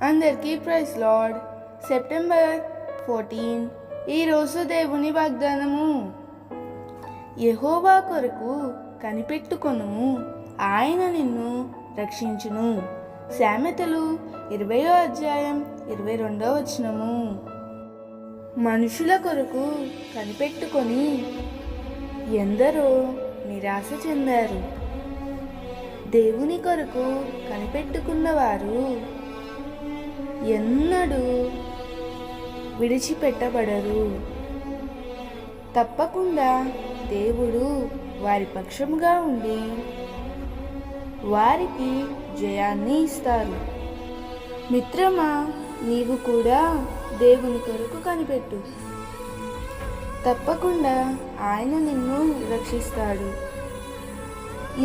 అందరికీ praise lord. September 14 ఈరోజు దేవుని వాగ్దానము. యెహోవా కొరకు కనిపెట్టుకొనుము, ఆయన నిన్ను రక్షించును. సామెతలు 20వ అధ్యాయం 22వ వచనము. మనుషుల కొరకు కనిపెట్టుకొని ఎందరో నిరాశ చెందారు. దేవుని కొరకు కనిపెట్టుకున్నవారు ఎన్నడూ విడిచిపెట్టబడరు. తప్పకుండా దేవుడు వారి పక్షముగా ఉండి వారికి జయాన్ని ఇస్తారు. మిత్రమా, నీవు కూడా దేవుని కొరకు కనిపెట్టు. తప్పకుండా ఆయన నిన్ను రక్షిస్తాడు.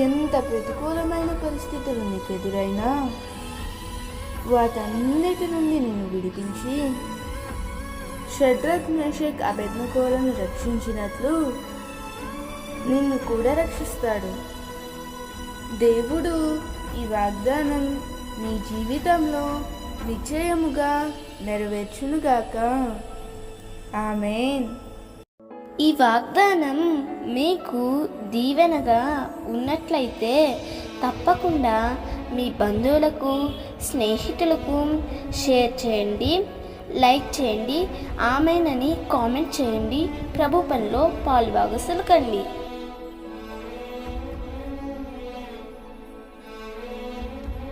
ఎంత ప్రతికూలమైన పరిస్థితులు నీకు ఎదురైనా వాటన్నిటి నుండి నిన్ను విడిపించి షడ్రక్, మేషక్, అబేద్నెగోలను రక్షించినట్లు నిన్ను కూడా రక్షిస్తాడు. దేవుడు ఈ వాగ్దానం నీ జీవితంలో నిశ్చయముగా నెరవేర్చునుగాక. ఆమేన్. ఈ వాగ్దానం మీకు దీవెనగా ఉన్నట్లయితే తప్పకుండా మీ బంధువులకు, స్నేహితులకు షేర్ చేయండి, లైక్ చేయండి, ఆమెనని కామెంట్ చేయండి. ప్రభు పనిలో పాలుభాగస్తులు కండి.